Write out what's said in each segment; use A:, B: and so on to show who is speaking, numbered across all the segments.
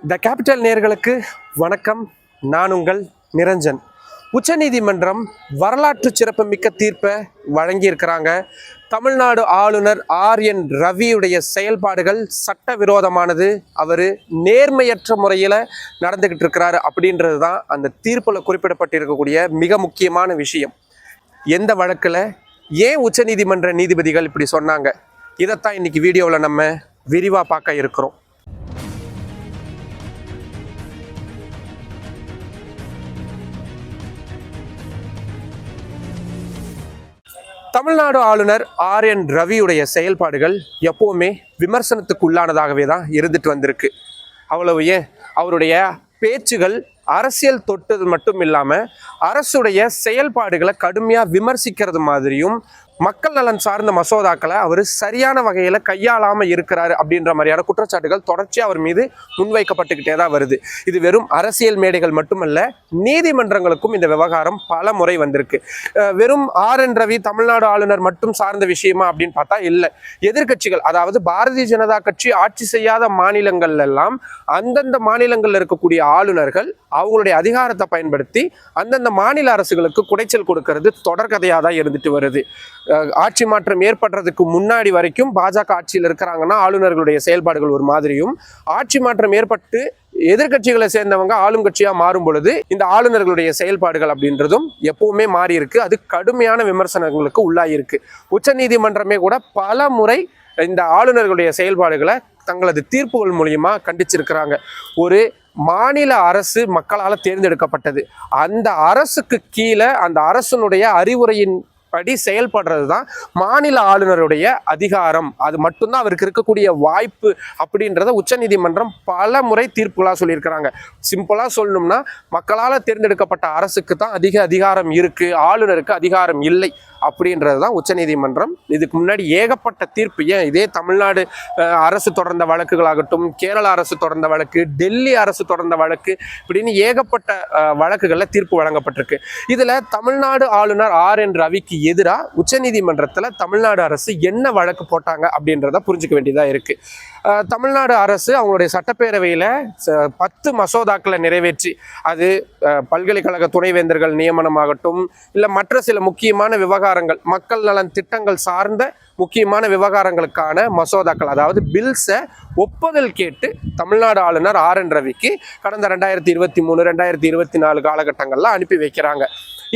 A: The capital நேயர்களுக்கு வணக்கம். நான் உங்கள் நிரஞ்சன். உச்சநீதிமன்றம் வரலாற்று சிறப்புமிக்க தீர்ப்பை வழங்கியிருக்கிறாங்க. தமிழ்நாடு ஆளுநர் ஆர்.என். ரவியுடைய செயல்பாடுகள் சட்டவிரோதமானது, அவர் நேர்மையற்ற முறையில் நடந்துக்கிட்டு இருக்கிறாரு அப்படின்றது தான் அந்த தீர்ப்பில் குறிப்பிடப்பட்டிருக்கக்கூடிய மிக முக்கியமான விஷயம். எந்த வழக்கில் ஏன் உச்சநீதிமன்ற நீதிபதிகள் இப்படி சொன்னாங்க, இதைத்தான் இன்னைக்கு வீடியோவில் நம்ம விரிவாக பார்க்க இருக்கிறோம். தமிழ்நாடு ஆளுநர் ஆர்.என். ரவியுடைய செயல்பாடுகள் எப்போவுமே விமர்சனத்துக்கு உள்ளானதாகவே தான் இருந்துட்டு வந்திருக்கு. அவ்வளவு ஏன், அவருடைய பேச்சுகள் அரசியல் தொட்டது மட்டும் இல்லாமல் அரசுடைய செயல்பாடுகளை கடுமையாக விமர்சிக்கிறது மாதிரியும், மக்கள் நலன் சார்ந்த மசோதாக்களை அவர் சரியான வகையில் கையாளாமல் இருக்கிறாரு அப்படின்ற மாதிரியான குற்றச்சாட்டுகள் தொடர்ச்சியாக அவர் மீது முன்வைக்கப்பட்டுக்கிட்டே தான் வருது. இது வெறும் அரசியல் மேடைகள் மட்டுமல்ல, நீதிமன்றங்களுக்கும் இந்த விவகாரம் பல முறை வந்திருக்கு. வெறும் ஆர்.என். ரவி தமிழ்நாடு ஆளுநர் மட்டும் சார்ந்த விஷயமா அப்படின்னு பார்த்தா இல்லை. எதிர்கட்சிகள், அதாவது பாரதிய ஜனதா கட்சி ஆட்சி செய்யாத மாநிலங்கள் எல்லாம் அந்தந்த மாநிலங்களில் இருக்கக்கூடிய ஆளுநர்கள் அவங்களுடைய அதிகாரத்தை பயன்படுத்தி அந்தந்த மாநில அரசுகளுக்கு குடைச்சல் கொடுக்கறது தொடர்கதையாக தான் இருந்துட்டு வருது. ஆட்சி மாற்றம் ஏற்படுறதுக்கு முன்னாடி வரைக்கும் பாஜக ஆட்சியில் இருக்கிறாங்கன்னா ஆளுநர்களுடைய செயல்பாடுகள் ஒரு மாதிரியும், ஆட்சி மாற்றம் ஏற்பட்டு எதிர்கட்சிகளை சேர்ந்தவங்க ஆளும் கட்சியா மாறும் பொழுது இந்த ஆளுநர்களுடைய செயல்பாடுகள் அப்படின்றதும் எப்பவுமே மாறி இருக்கு. அது கடுமையான விமர்சனங்களுக்கு உள்ளாயிருக்கு. உச்சநீதிமன்றமே கூட பல முறை இந்த ஆளுநர்களுடைய செயல்பாடுகளை தங்களது தீர்ப்புகள் மூலியமா கண்டிச்சிருக்கிறாங்க. ஒரு மாநில அரசு மக்களால் தேர்ந்தெடுக்கப்பட்டது, அந்த அரசுக்கு கீழே அந்த அரசனுடைய அறிவுரையின் படி செயல்படுறது தான் மாநில ஆளுநருடைய அதிகாரம், அது மட்டும்தான் அவருக்கு இருக்கக்கூடிய வாய்ப்பு அப்படின்றத உச்சநீதிமன்றம் பல முறை தீர்ப்புகளாக சொல்லியிருக்கிறாங்க. சிம்பிளாக சொல்லணும்னா, மக்களால் தேர்ந்தெடுக்கப்பட்ட அரசுக்கு தான் அதிக அதிகாரம் இருக்கு, ஆளுநருக்கு அதிகாரம் இல்லை அப்படின்றது தான் உச்சநீதிமன்றம். இதுக்கு முன்னாடி ஏகப்பட்ட தீர்ப்பு, ஏன் இதே தமிழ்நாடு அரசு தொடர்ந்த வழக்குகளாகட்டும், கேரள அரசு தொடர்ந்த வழக்கு, டெல்லி அரசு தொடர்ந்த வழக்கு, இப்படின்னு ஏகப்பட்ட வழக்குகளில் தீர்ப்பு வழங்கப்பட்டிருக்கு. இதில் தமிழ்நாடு ஆளுநர் ஆர்.என். ரவிக்கு எதிராக உச்சநீதிமன்றத்தில் தமிழ்நாடு அரசு என்ன வழக்கு போட்டாங்க அப்படின்றத புரிஞ்சுக்க வேண்டியதாக இருக்கு. தமிழ்நாடு அரசு அவங்களுடைய சட்டப்பேரவையில் 10 மசோதாக்களை நிறைவேற்றி, அது பல்கலைக்கழக துணைவேந்தர்கள் நியமனமாகட்டும், இல்லை மற்ற சில முக்கியமான விவகாரங்கள், மக்கள் நலன் திட்டங்கள் சார்ந்த முக்கியமான விவகாரங்களுக்கான மசோதாக்கள், அதாவது பில்ஸை ஒப்புதல் கேட்டு தமிழ்நாடு ஆளுநர் ஆர்.என். ரவிக்கு கடந்த 2023, 2024 காலகட்டங்களில் அனுப்பி வைக்கிறாங்க.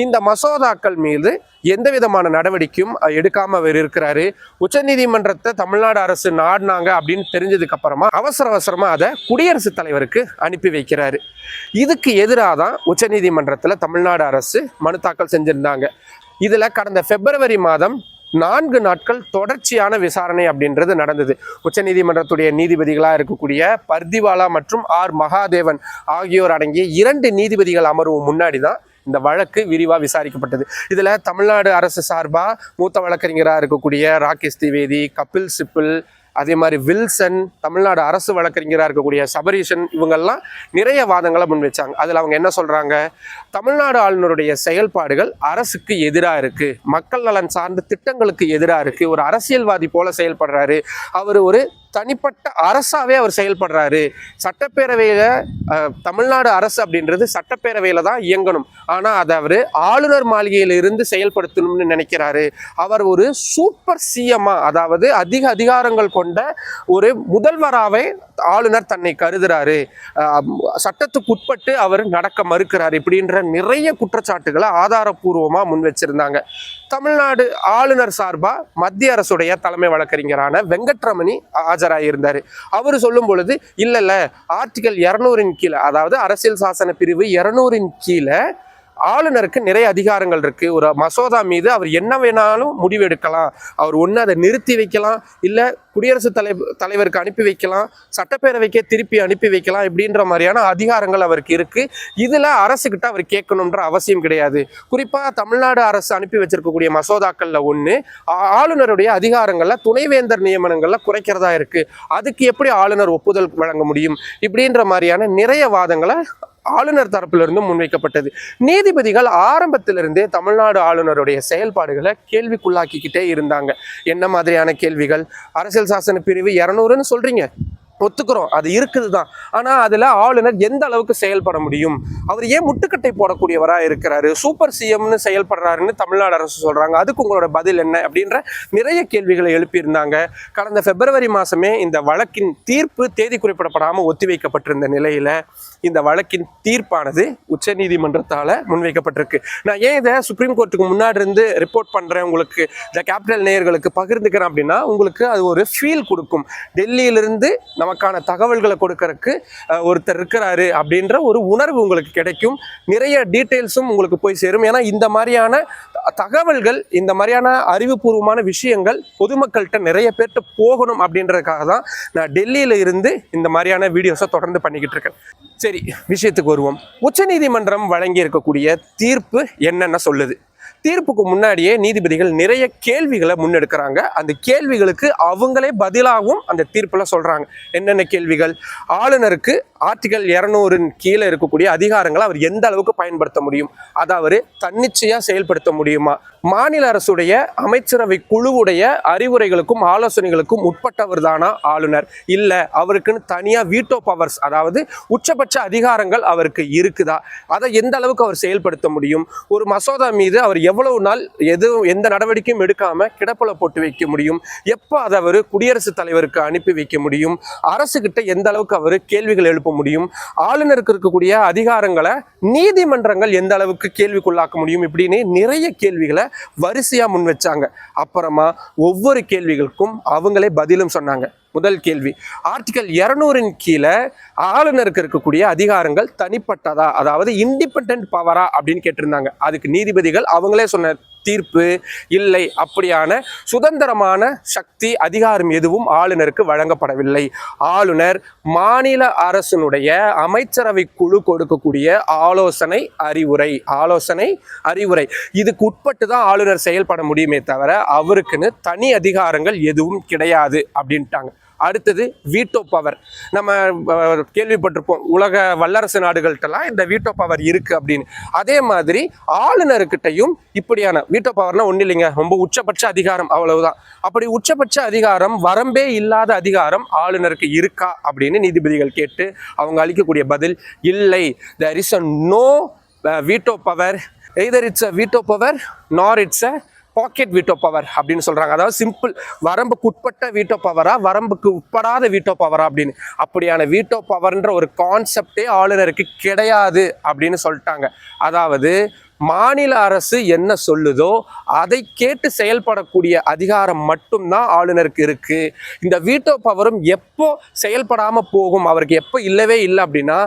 A: இந்த மசோதாக்கள் மீது எந்த விதமான நடவடிக்கையும் எடுக்காம அவர் இருக்கிறாரு. உச்சநீதிமன்றத்தை தமிழ்நாடு அரசு நாடினாங்க அப்படின்னு தெரிஞ்சதுக்கு அப்புறமா அவசரமா அதை குடியரசுத் தலைவருக்கு அனுப்பி வைக்கிறாரு. இதுக்கு எதிராக தான் உச்சநீதிமன்றத்தில் தமிழ்நாடு அரசு மனு தாக்கல் செஞ்சிருந்தாங்க. இதுல கடந்த பிப்ரவரி மாதம் 4 நாட்கள் தொடர்ச்சியான விசாரணை அப்படின்றது நடந்தது. உச்சநீதிமன்றத்துடைய நீதிபதிகளாக இருக்கக்கூடிய பர்திவாலா மற்றும் ஆர். மகாதேவன் ஆகியோர் அடங்கிய 2 நீதிபதிகள் அமர்வு முன்னாடி தான் இந்த வழக்கு விரிவாக விசாரிக்கப்பட்டது. இதில் தமிழ்நாடு அரசு சார்பாக மூத்த வழக்கறிஞராக இருக்கக்கூடிய ராகேஷ் திவேதி, கபில் சிப்பில், அதே மாதிரி வில்சன், தமிழ்நாடு அரசு வழக்கறிஞராக இருக்கக்கூடிய சபரீஷன், இவங்கெல்லாம் நிறைய வாதங்களை முன் வச்சாங்க. அதில் அவங்க என்ன சொல்கிறாங்க, தமிழ்நாடு ஆளுநருடைய செயல்பாடுகள் அரசுக்கு எதிராக இருக்குது, மக்கள் நலன் சார்ந்த திட்டங்களுக்கு எதிராக இருக்குது, ஒரு அரசியல்வாதி போல செயல்படுறாரு, அவர் ஒரு தனிப்பட்ட அரசாவே அவர் செயல்படுறாரு. சட்டப்பேரவையில் தமிழ்நாடு அரசு அப்படின்றது சட்டப்பேரவையில் தான் இயங்கணும், ஆனால் அதை அவர் ஆளுநர் மாளிகையில் இருந்து செயல்படுத்தணும்னு நினைக்கிறாரு. அவர் ஒரு சூப்பர் சிஎம்மா, அதாவது அதிக அதிகாரங்கள் கொண்ட ஒரு முதல்வராகவே ஆளுநர் தன்னை கருதுறாரு, சட்டத்துக்கு உட்பட்டு அவர் நடக்க மறுக்கிறார், இப்படின்ற நிறைய குற்றச்சாட்டுகளை ஆதாரப்பூர்வமாக முன் வச்சிருந்தாங்க. தமிழ்நாடு ஆளுநர் சார்பாக மத்திய அரசுடைய தலைமை வழக்கறிஞரான வெங்கட்ரமணி ஆஜராகியிருந்தார். அவர் சொல்லும் பொழுது, இல்லை ஆர்டிகல் 200 கீழே, அதாவது அரசியல் சாசன பிரிவு 200 கீழே ஆளுநருக்கு நிறைய அதிகாரங்கள் இருக்கு. ஒரு மசோதா மீது அவர் என்ன வேணாலும் முடிவு எடுக்கலாம். அவர் ஒன்று அதை நிறுத்தி வைக்கலாம், இல்லை குடியரசுத் தலைவருக்கு அனுப்பி வைக்கலாம், சட்டப்பேரவைக்கே திருப்பி அனுப்பி வைக்கலாம், இப்படின்ற மாதிரியான அதிகாரங்கள் அவருக்கு இருக்கு. இதுல அரசுகிட்ட அவர் கேட்கணுன்ற அவசியம் கிடையாது. குறிப்பா தமிழ்நாடு அரசு அனுப்பி வச்சிருக்கக்கூடிய மசோதாக்கள்ல ஒன்று ஆளுநருடைய அதிகாரங்கள்ல துணைவேந்தர் நியமனங்கள்ல குறைக்கிறதா இருக்கு. அதுக்கு எப்படி ஆளுநர் ஒப்புதல் வழங்க முடியும்? இப்படின்ற மாதிரியான நிறைய வாதங்களை ஆளுநர் தரப்பிலிருந்து முன்வைக்கப்பட்டது. நீதிபதிகள் ஆரம்பத்திலிருந்தே தமிழ்நாடு ஆளுநருடைய செயல்பாடுகளை கேள்விக்குள்ளாக்கிக்கிட்டே இருந்தாங்க. என்ன மாதிரியான கேள்விகள்? அரசியல் சாசன பிரிவு 200ன்னு சொல்றீங்க, ஒத்துக்கிறோம், அது இருக்குது தான். ஆனால் அதில் ஆளுநர் எந்த அளவுக்கு செயல்பட முடியும்? அவர் ஏன் முட்டுக்கட்டை போடக்கூடியவராக இருக்கிறாரு? சூப்பர் சிஎம்னு செயல்படுறாருன்னு தமிழ்நாடு அரசு சொல்கிறாங்க. அதுக்கு உங்களோட பதில் என்ன அப்படின்ற நிறைய கேள்விகளை எழுப்பியிருந்தாங்க. கடந்த பிப்ரவரி மாதமே இந்த வழக்கின் தீர்ப்பு தேதி குறிப்பிடப்படாமல் ஒத்திவைக்கப்பட்டிருந்த நிலையில் இந்த வழக்கின் தீர்ப்பானது உச்சநீதிமன்றத்தால் முன்வைக்கப்பட்டிருக்கு. நான் ஏன் இதை சுப்ரீம் கோர்ட்டுக்கு முன்னாடி இருந்து ரிப்போர்ட் பண்ணுறேன், உங்களுக்கு த கேபிட்டல் நேயர்களுக்கு பகிர்ந்துக்கிறேன் அப்படின்னா உங்களுக்கு அது ஒரு ஃபீல் கொடுக்கும். டெல்லியிலிருந்து நமக்கான தகவல்களை கொடுக்கறதுக்கு ஒருத்தர் இருக்கிறாரு அப்படின்ற ஒரு உணர்வு உங்களுக்கு கிடைக்கும். நிறைய டீட்டெயில்ஸும் உங்களுக்கு போய் சேரும். ஏன்னா இந்த மாதிரியான தகவல்கள், இந்த மாதிரியான அறிவுபூர்வமான விஷயங்கள் பொதுமக்கள்கிட்ட நிறைய பேர்கிட்ட போகணும் அப்படின்றதுக்காக தான் நான் டெல்லியில் இருந்து இந்த மாதிரியான வீடியோஸை தொடர்ந்து பண்ணிக்கிட்டு இருக்கேன். சரி, விஷயத்துக்கு வருவோம். உச்சநீதிமன்றம் வழங்கி இருக்கக்கூடிய தீர்ப்பு என்னென்ன சொல்லுது? தீர்ப்புக்கு முன்னாடியே நீதிபதிகள் நிறைய கேள்விகளை முன்னெடுக்கிறாங்க. அந்த கேள்விகளுக்கு அவங்களே பதிலாகவும் அந்த தீர்ப்பில் சொல்கிறாங்க. என்னென்ன கேள்விகள்? ஆளுநருக்கு ஆர்டிகல் 200 கீழே இருக்கக்கூடிய அதிகாரங்களை அவர் எந்த அளவுக்கு பயன்படுத்த முடியும்? அதை அவர் தன்னிச்சையாக செயல்படுத்த முடியுமா? மாநில அரசுடைய அமைச்சரவை குழுவுடைய அறிவுரைகளுக்கும் ஆலோசனைகளுக்கும் உட்பட்டவர் தானா ஆளுநர்? இல்லை, அவருக்குன்னு தனியாக வீட்டோ பவர்ஸ், அதாவது உச்சபட்ச அதிகாரங்கள் அவருக்கு இருக்குதா? அதை எந்த அளவுக்கு அவர் செயல்படுத்த முடியும்? ஒரு மசோதா மீது அவர் எவ்வளவு நாள் எந்த நடவடிக்கையும் எடுக்காம கிடப்புல போட்டு வைக்க முடியும்? எப்போ அதை அவர் குடியரசுத் தலைவருக்கு அனுப்பி வைக்க முடியும்? அரசு கிட்ட எந்த அளவுக்கு அவர் கேள்விகள் எழுப்ப முடியும்? ஆளுநருக்கு இருக்கக்கூடிய அதிகாரங்களை நீதிமன்றங்கள் எந்த அளவுக்கு கேள்விக்குள்ளாக்க முடியும்? இப்படின்னு நிறைய கேள்விகளை வரிசையா முன் வச்சாங்க. அப்புறமா ஒவ்வொரு கேள்விகளுக்கும் அவங்களே பதிலும் சொன்னாங்க. முதல் கேள்வி, ஆர்டிகல் 200 கீழே ஆளுநருக்கு இருக்கக்கூடிய அதிகாரங்கள் தனிப்பட்டதா, அதாவது இண்டிபெண்டன்ட் பவரா அப்படின்னு கேட்டிருந்தாங்க. அதுக்கு நீதிபதிகள் அவங்களே சொன்ன தீர்ப்பு, இல்லை, அப்படியான சுதந்திரமான சக்தி அதிகாரம் எதுவும் ஆளுநருக்கு வழங்கப்படவில்லை. ஆளுநர் மாநில அரசினுடைய அமைச்சரவை குழு கொடுக்கக்கூடிய ஆலோசனை அறிவுரை இதுக்கு உட்பட்டு தான் ஆளுநர் செயல்பட முடியுமே தவிர அவருக்குன்னு தனி அதிகாரங்கள் எதுவும் கிடையாது அப்படின்ட்டாங்க. அடுத்தது வீட்டோ பவர். நம்ம கேள்விப்பட்டிருப்போம், உலக வல்லரசு நாடுகள்கிட்டலாம் இந்த வீட்டோ பவர் இருக்கு அப்படின்னு. அதே மாதிரி ஆளுநர்கிட்டையும் இப்படியான வீட்டோ பவர்னா ஒன்றும் இல்லைங்க, ரொம்ப உச்சபட்ச அதிகாரம், அவ்வளவுதான். அப்படி உச்சபட்ச அதிகாரம், வரம்பே இல்லாத அதிகாரம் ஆளுநருக்கு இருக்கா அப்படின்னு நீதிபதிகள் கேட்டு அவங்க அளிக்கக்கூடிய பதில், இல்லை, there is a no veto power, either it's a veto power nor it's a pocket veto power அப்படின்னு சொல்றாங்க. அதாவது சிம்பிள், வரம்புக்கு உட்பட்ட வீட்டோ பவரா, வரம்புக்கு உட்படாத வீட்டோ பவரா அப்படின்னு. அப்படியான வீட்டோ பவர்ன்ற ஒரு கான்செப்டே ஆளுநருக்கு கிடையாது அப்படின்னு சொல்லிட்டாங்க. அதாவது மாநில அரசு என்ன சொல்லுதோ அதை கேட்டு செயல்படக்கூடிய அதிகாரம் மட்டும்தான் ஆளுநருக்கு இருக்கு. இந்த வீட்டோ பவரும் எப்போ செயல்படாம போகும், அவருக்கு எப்போ இல்லவே இல்லை அப்படின்னா,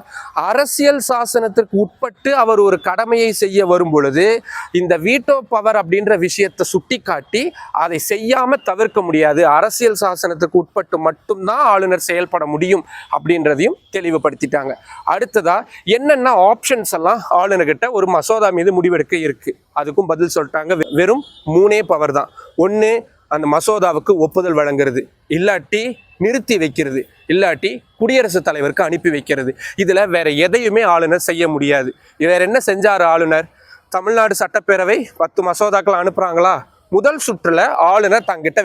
A: அரசியல் சாசனத்திற்கு உட்பட்டு அவர் ஒரு கடமையை செய்ய வரும் பொழுது இந்த வீட்டோ பவர் அப்படின்ற விஷயத்தை சுட்டி காட்டி அதை செய்யாம தவிர்க்க முடியாது. அரசியல் சாசனத்துக்கு உட்பட்டு மட்டும்தான் ஆளுநர் செயல்பட முடியும் அப்படின்றதையும் தெளிவுபடுத்திட்டாங்க. அடுத்ததா என்னென்ன ஆப்ஷன்ஸ் எல்லாம் ஆளுநர்கிட்ட ஒரு மசோதா மீது முடிவெடுக்க இருக்கு, அதுக்கும் பதில் சொல்லிட்டாங்க. வெறும் 3 பவர் தான். ஒன்று, அந்த மசோதாவுக்கு ஒப்புதல் வழங்குறது, இல்லாட்டி நிறுத்தி வைக்கிறது, இல்லாட்டி குடியரசுத் தலைவருக்கு அனுப்பி வைக்கிறது. இதில் வேற எதையுமே ஆளுநர் செய்ய முடியாது. வேற என்ன செஞ்சார் ஆளுநர்? தமிழ்நாடு சட்டப்பேரவை 10 மசோதாக்கள் அனுப்புகிறாங்களா, முதல் சுற்றுல ஆளுநர் தங்கிட்ட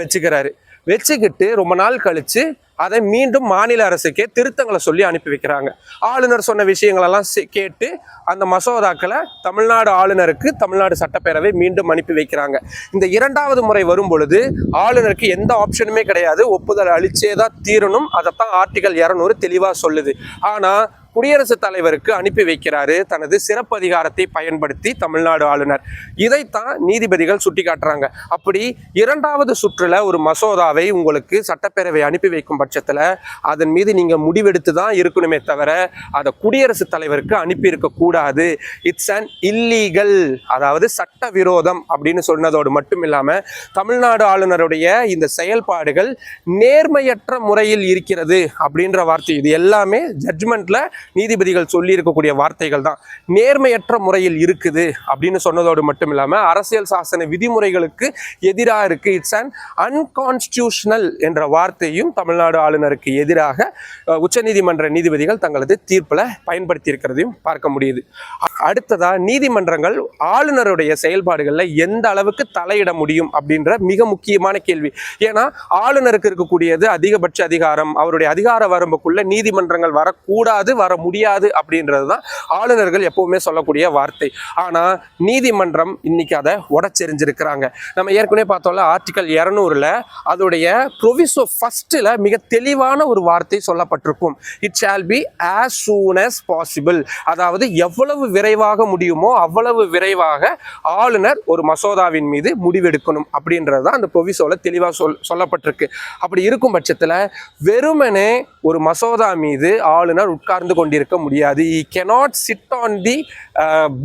A: வச்சுக்கிட்டு ரொம்ப நாள் கழிச்சு அதை மீண்டும் மாநில அரசுக்கே திருத்தங்களை சொல்லி அனுப்பி வைக்கிறாங்க. ஆளுநர் சொன்ன விஷயங்களெல்லாம் கேட்டு அந்த மசோதாக்களை தமிழ்நாடு ஆளுநருக்கு தமிழ்நாடு சட்டப்பேரவை மீண்டும் அனுப்பி வைக்கிறாங்க. இந்த 2வது முறை வரும் பொழுது ஆளுநருக்கு எந்த ஆப்ஷனுமே கிடையாது, ஒப்புதல் அளிச்சே தான் தீரணும். அதைத்தான் ஆர்டிகல் 200 தெளிவாக சொல்லுது. ஆனால் குடியரசுத் தலைவருக்கு அனுப்பி வைக்கிறாரு தனது சிறப்பு அதிகாரத்தை பயன்படுத்தி தமிழ்நாடு ஆளுநர். இதைத்தான் நீதிபதிகள் சுட்டி காட்டுறாங்க. அப்படி 2வது சுற்றுல ஒரு மசோதாவை உங்களுக்கு சட்டப்பேரவை அனுப்பி வைக்கும் பட்சத்தில் அதன் மீது நீங்கள் முடிவெடுத்து தான் இருக்கணுமே தவிர அதை குடியரசுத் தலைவருக்கு அனுப்பி இருக்கக்கூடாது. இட்ஸ் அன் இல்லீகல், அதாவது சட்டவிரோதம் அப்படின்னு சொன்னதோடு மட்டும் இல்லாமல் தமிழ்நாடு ஆளுநருடைய இந்த செயல்பாடுகள் நேர்மையற்ற முறையில் இருக்கிறது அப்படின்ற வார்த்தை, இது எல்லாமே ஜட்ஜ்மெண்ட்ல நீதிபதிகள் சொல்லி இருக்கக்கூடிய வார்த்தைகள் தான். நேர்மையற்ற முறையில் இருக்குது அப்படின்னு சொன்னதோடு மட்டும் இல்லாமல் அரசியல் சாசன விதிமுறைகளுக்கு எதிராக இருக்கு. இட்ஸ் அன் அன்கான்ஸ்டியூஷனல் என்ற வார்த்தையும் தமிழ்நாடு ஆளுநருக்கு எதிராக உச்சநீதிமன்ற நீதிபதிகள் தங்களது தீர்ப்பில் பயன்படுத்தி இருக்கிறதையும் பார்க்க முடியுது. அடுத்ததா நீதிமன்றங்கள் ஆளுநருடைய செயல்பாடுகளில் எந்த அளவுக்கு தலையிட முடியும் அப்படின்ற மிக முக்கியமான கேள்வி. ஏன்னா ஆளுநருக்கு இருக்கக்கூடியது அதிகபட்ச அதிகாரம், அவருடைய அதிகார வரம்புக்குள்ள நீதிமன்றங்கள் வரக்கூடாது, வர முடியாது அப்படின்றது தான் ஆளுநர்கள் எப்பவுமே சொல்லக்கூடிய வார்த்தை. ஆனா நீதிமன்றம் இன்னைக்கு அதை உடச்செறிஞ்சிருக்கிறாங்க. நம்ம ஏற்கனவே பார்த்தோம்ல ஆர்டிகல் 200ல அதோடைய ப்ரொவிசோ ஃபர்ஸ்ட்ல மிக தெளிவான ஒரு வார்த்தை சொல்லப்பட்டிருக்கும். It shall be as soon as possible. அதாவது எவ்வளவு விரைவாக முடியுமோ அவ்வளவு விரைவாக ஆளுநர் ஒரு மசோதாவின் மீது முடிவெடுக்கணும் அப்படின்றது தான் அந்த ப்ரொவிசோல தெளிவாக சொல்லப்பட்டிருக்கு. அப்படி இருக்கும் பட்சத்தில் வெறுமனே ஒரு மசோதா மீது ஆளுநர் உட்கார்ந்து கொண்டிருக்க முடியாது. he cannot sit on the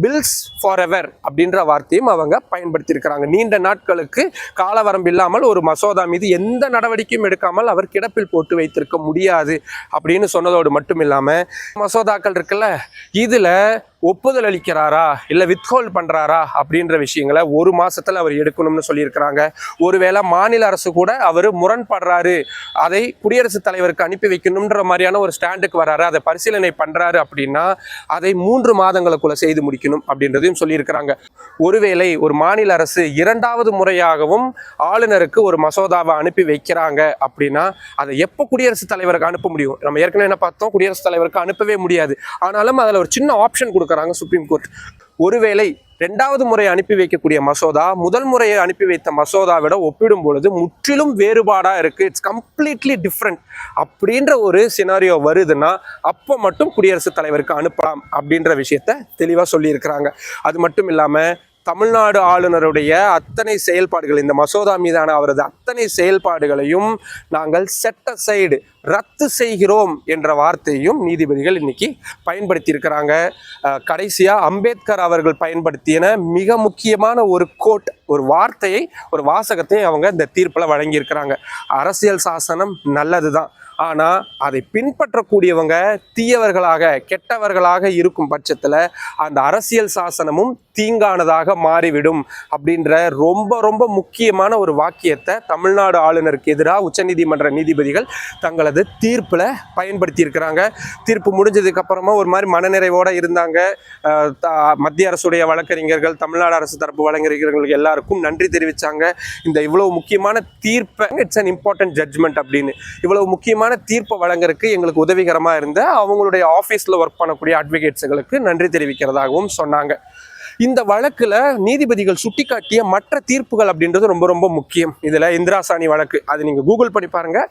A: bills forever அப்படின்ற வார்த்தையும் அவங்க பயன்படுத்தியிருக்கிறாங்க. நீண்ட நாட்களுக்கு காலவரம்பு இல்லாமல் ஒரு மசோதா மீது எந்த நடவடிக்கையும் எடுக்காமல் அவர் கிடப்பில் போட்டு வைத்திருக்க முடியாது அப்படின்னு சொன்னதோடு மட்டும் இல்லாம மசோதாக்கள் இருக்குல்ல, இதுல ஒப்புதல் அளிக்கிறாரா இல்லை வித்ஹோல்ட் பண்ணுறாரா அப்படின்ற விஷயங்களை ஒரு மாதத்தில் அவர் எடுக்கணும்னு சொல்லியிருக்கிறாங்க. ஒருவேளை மாநில அரசு கூட அவர் முரண்படுறாரு, அதை குடியரசுத் தலைவருக்கு அனுப்பி வைக்கணுன்ற மாதிரியான ஒரு ஸ்டாண்டுக்கு வராரு, அதை பரிசீலனை பண்ணுறாரு அப்படின்னா அதை 3 மாதங்களுக்குள்ள செய்து முடிக்கணும் அப்படின்றதையும் சொல்லியிருக்கிறாங்க. ஒருவேளை ஒரு மாநில அரசு 2வது முறையாகவும் ஆளுநருக்கு ஒரு மசோதாவை அனுப்பி வைக்கிறாங்க அப்படின்னா அதை எப்போ குடியரசுத் தலைவருக்கு அனுப்ப முடியும்? நம்ம ஏற்கனவே என்ன பார்த்தோம், குடியரசுத் தலைவருக்கு அனுப்பவே முடியாது. ஆனாலும் அதில் ஒரு சின்ன ஆப்ஷன் கொடுக்குறாங்க சுப்ரீம் கோர்ட். ஒருவேளை 2வது முறை அனுப்பி வைக்கக்கூடிய மசோதா முதல் முறையை அனுப்பி வைத்த மசோதாவிட ஒப்பிடும் பொழுது முற்றிலும் வேறுபாடா இருக்கு, இட்ஸ் கம்ப்ளீட்லி டிஃப்ரெண்ட் அப்படின்ற ஒரு சினாரியோ வருதுன்னா அப்போ மட்டும் குடியரசுத் தலைவருக்கு அனுப்பலாம் அப்படின்ற விஷயத்த தெளிவாக சொல்லியிருக்கிறாங்க. அது மட்டும் இல்லாமல் தமிழ்நாடு ஆளுநருடைய அத்தனை செயல்பாடுகள், இந்த மசோதா மீதான அவரது அத்தனை செயல்பாடுகளையும் நாங்கள் செட் அசைடு, ரத்து செய்கிறோம் என்ற வார்த்தையும் நீதிபதிகள் இன்னைக்கு பயன்படுத்தி இருக்கிறாங்க. கடைசியா அம்பேத்கர் அவர்கள் பயன்படுத்தின மிக முக்கியமான ஒரு கோட், ஒரு வார்த்தையை, ஒரு வாசகத்தை அவங்க இந்த தீர்ப்பில் வழங்கியிருக்கிறாங்க. அரசியல் சாசனம் நல்லதுதான், ஆனால் அதை பின்பற்றக்கூடியவங்க தீயவர்களாக கெட்டவர்களாக இருக்கும் பட்சத்தில் அந்த அரசியல் சாசனமும் தீங்கானதாக மாறிவிடும் அப்படின்ற ரொம்ப ரொம்ப முக்கியமான ஒரு வாக்கியத்தை தமிழ்நாடு ஆளுநருக்கு எதிராக உச்சநீதிமன்ற நீதிபதிகள் தங்களது தீர்ப்பில் பயன்படுத்தி இருக்கிறாங்க. தீர்ப்பு முடிஞ்சதுக்கு அப்புறமா ஒரு மாதிரி மனநிறைவோடு இருந்தாங்க. மத்திய அரசுடைய வழக்கறிஞர்கள், தமிழ்நாடு அரசு தரப்பு வழக்கறிஞர்களுக்கு எல்லாருக்கும் நன்றி தெரிவித்தாங்க. இந்த இவ்வளவு முக்கியமான தீர்ப்பை, இட்ஸ் அன் இம்பார்ட்டன்ட் ஜட்ஜ்மெண்ட் அப்படின்னு, இவ்வளவு முக்கியமான தீர்ப்பை வழங்குறதுக்கு எங்களுக்கு உதவிகரமாக இருந்த அவங்களுடைய ஆஃபீஸில் ஒர்க் பண்ணக்கூடிய அட்வொகேட்ஸுகளுக்கு நன்றி தெரிவிக்கிறதாகவும் சொன்னாங்க. இந்த வழக்கில் நீதிபதிகள் சுட்டிக்காட்டிய மற்ற தீர்ப்புகள் அப்படின்றது ரொம்ப ரொம்ப முக்கியம். இதில் இந்திரா சாணி வழக்கு, அது நீங்கள் கூகுள் பண்ணி பாருங்கள்,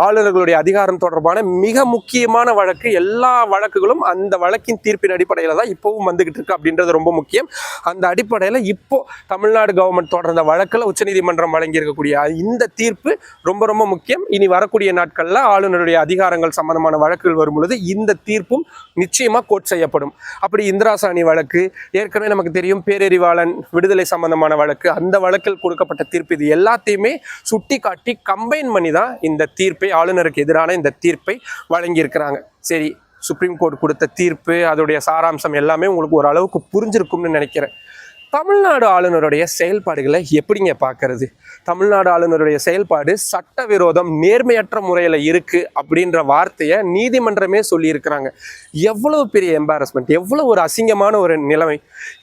A: ஆளுநர்களுடைய அதிகாரம் தொடர்பான மிக முக்கியமான வழக்கு. எல்லா வழக்குகளும் அந்த வழக்கின் தீர்ப்பின் அடிப்படையில் தான் இப்போவும் வந்துகிட்டு இருக்கு அப்படின்றது ரொம்ப முக்கியம். அந்த அடிப்படையில் இப்போ தமிழ்நாடு கவர்மெண்ட் தொடர்ந்த வழக்கில் உச்சநீதிமன்றம் வழங்கியிருக்கக்கூடிய இந்த தீர்ப்பு ரொம்ப ரொம்ப முக்கியம். இனி வரக்கூடிய நாட்களில் ஆளுநருடைய அதிகாரங்கள் சம்பந்தமான வழக்குகள் வரும் பொழுது இந்த தீர்ப்பும் நிச்சயமாக கோட் செய்யப்படும். அப்படி இந்திரா சாணி வழக்கு, ஏற்கனவே நமக்கு தெரியும் பேரறிவாளன் விடுதலை சம்பந்தமான வழக்கு, அந்த வழக்கில் கொடுக்கப்பட்ட தீர்ப்பு, இது எல்லாத்தையுமே சுட்டி காட்டி கம்பைன் பண்ணி தான் இந்த தீர்ப்பை, ஆளுநருக்கு எதிரான இந்த தீர்ப்பை வழங்கியிருக்கிறாங்க. சரி, சுப்ரீம் கோர்ட் கொடுத்த தீர்ப்பு, அதோடைய சாராம்சம் எல்லாமே உங்களுக்கு ஒரு அளவுக்கு புரிஞ்சிருக்கும்னு நினைக்கிறேன். தமிழ்நாடு ஆளுநருடைய செயல்பாடுகளை எப்படிங்க பார்க்கறது? தமிழ்நாடு ஆளுநருடைய செயல்பாடு சட்டவிரோதம், நேர்மையற்ற முறையில் இருக்குது அப்படின்ற வார்த்தையை நீதிமன்றமே சொல்லியிருக்கிறாங்க. எவ்வளவு பெரிய எம்பாரஸ்மெண்ட், எவ்வளோ ஒரு அசிங்கமான ஒரு நிலைமை.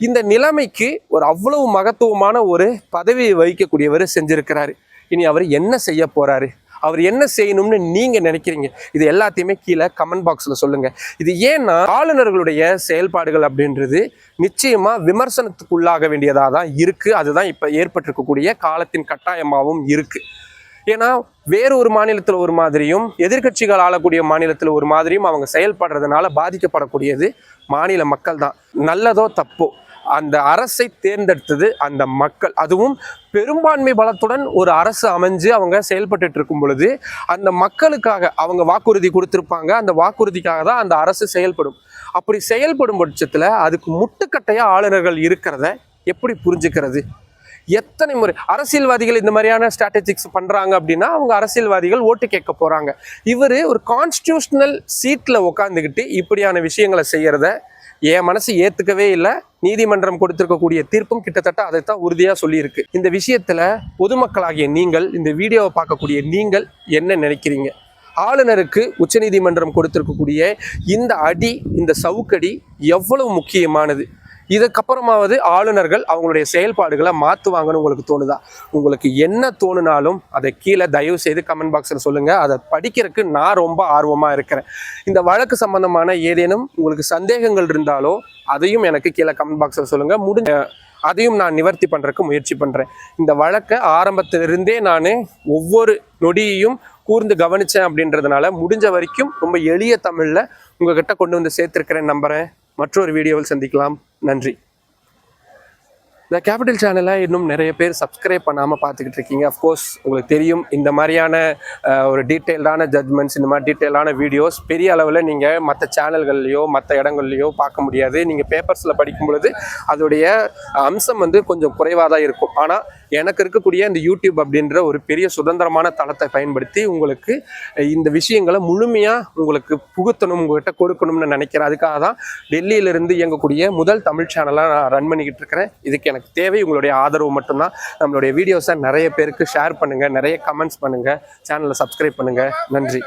A: இந்த நிலைமைக்கு ஒரு அவ்வளவு மகத்துவமான ஒரு பதவியை வகிக்கக்கூடியவர் செஞ்சிருக்கிறாரு. இனி அவர் என்ன செய்ய போறாரு, அவர் என்ன செய்யணும்னு நீங்க நினைக்கிறீங்க? இது எல்லாத்தையுமே கீழே கமெண்ட் பாக்ஸ்ல சொல்லுங்க. இது ஏன்னா ஆளுநர்களுடைய செயல்பாடுகள் அப்படின்றது நிச்சயமா விமர்சனத்துக்குள்ளாக வேண்டியதாக தான் இருக்கு. அதுதான் இப்ப ஏற்பட்டிருக்கக்கூடிய காலத்தின் கட்டாயமாகவும் இருக்கு. ஏன்னா வேறு ஒரு மாநிலத்தில் ஒரு மாதிரியும், எதிர்கட்சிகள் ஆளக்கூடிய மாநிலத்தில் ஒரு மாதிரியும் அவங்க செயல்படுறதுனால பாதிக்கப்படக்கூடியது மாநில மக்கள் தான். நல்லதோ தப்போ அந்த அரசை தேர்ந்தெடுத்தது அந்த மக்கள். அதுவும் பெரும்பான்மை பலத்துடன் ஒரு அரசு அமைஞ்சு அவங்க செயல்பட்டு இருக்கும் பொழுது அந்த மக்களுக்காக அவங்க வாக்குறுதி கொடுத்துருப்பாங்க. அந்த வாக்குறுதிக்காக தான் அந்த அரசு செயல்படும். அப்படி செயல்படும் பட்சத்தில் அதுக்கு முட்டுக்கட்டையாக ஆளுநர்கள் இருக்கிறத எப்படி புரிஞ்சுக்கிறது? எத்தனை முறை அரசியல்வாதிகள் இந்த மாதிரியான ஸ்ட்ராட்டஜிக்ஸ் பண்ணுறாங்க அப்படின்னா அவங்க அரசியல்வாதிகள் ஓட்டு கேட்க போகிறாங்க. இவர் ஒரு கான்ஸ்டியூஷனல் சீட்டில் உட்காந்துக்கிட்டு இப்படியான விஷயங்களை செய்கிறத என் மனசு ஏற்றுக்கவே இல்லை. நீதிமன்றம் கொடுத்திருக்கக்கூடிய தீர்ப்பும் கிட்டத்தட்ட அதைத்தான் உறுதியாக சொல்லியிருக்கு. இந்த விஷயத்தில் பொதுமக்களாகிய நீங்கள், இந்த வீடியோவை பார்க்கக்கூடிய நீங்கள் என்ன நினைக்கிறீங்க? ஆளுநருக்கு உச்சநீதிமன்றம் கொடுத்திருக்கக்கூடிய இந்த அடி, இந்த சவுக்கடி எவ்வளவு முக்கியமானது? இதுக்கப்புறமாவது ஆளுநர்கள் அவங்களுடைய செயல்பாடுகளை மாற்றுவாங்கன்னு உங்களுக்கு தோணுதா? உங்களுக்கு என்ன தோணுனாலும் அதை கீழே தயவு செய்து கமெண்ட் பாக்ஸில் சொல்லுங்கள். அதை படிக்கிறதுக்கு நான் ரொம்ப ஆர்வமாக இருக்கிறேன். இந்த வழக்கு சம்பந்தமான ஏதேனும் உங்களுக்கு சந்தேகங்கள் இருந்தாலோ அதையும் எனக்கு கீழே கமெண்ட் பாக்ஸில் சொல்லுங்கள். அதையும் நான் நிவர்த்தி பண்ணுறதுக்கு முயற்சி பண்ணுறேன். இந்த வழக்கை ஆரம்பத்திலிருந்தே நான் ஒவ்வொரு நொடியையும் கூர்ந்து கவனித்தேன் அப்படின்றதுனால முடிஞ்ச வரைக்கும் ரொம்ப எளிய தமிழில் உங்ககிட்ட கொண்டு வந்து சேர்த்துருக்கிறேன் நம்புகிறேன். மற்றொரு வீடியோவில் சந்திக்கலாம். நன்றி. இந்த கேபிட்டல் சேனலை இன்னும் நிறைய பேர் சப்ஸ்கிரைப் பண்ணாமல் பார்த்துக்கிட்டு இருக்கீங்க. அஃப்கோர்ஸ் உங்களுக்கு தெரியும், இந்த மாதிரியான ஒரு டீட்டெயில்டான ஜட்மெண்ட்ஸ், இந்த மாதிரி டீட்டெயிலான வீடியோஸ் பெரிய அளவில் நீங்கள் மற்ற சேனல்கள்லையோ மற்ற இடங்கள்லையோ பார்க்க முடியாது. நீங்கள் பேப்பர்ஸில் படிக்கும் பொழுது அதோடைய அம்சம் கொஞ்சம் குறைவாக தான் இருக்கும். ஆனால் எனக்கு இருக்கக்கூடிய இந்த யூடியூப் அப்படின்ற ஒரு பெரிய சுதந்திரமான தளத்தை பயன்படுத்தி உங்களுக்கு இந்த விஷயங்களை முழுமையாக உங்களுக்கு புகுத்தணும், உங்கள்கிட்ட கொடுக்கணும்னு நினைக்கிறேன். அதுக்காக தான் டெல்லியிலிருந்து இயங்கக்கூடிய முதல் தமிழ் சேனலாக நான் ரன் பண்ணிக்கிட்டு இருக்கிறேன். இதுக்கு எனக்கு தேவை உங்களுடைய ஆதரவு மட்டும்தான். நம்மளுடைய வீடியோஸை நிறைய பேருக்கு ஷேர் பண்ணுங்கள், நிறைய கமெண்ட்ஸ் பண்ணுங்கள், சேனலை சப்ஸ்கிரைப் பண்ணுங்கள். நன்றி.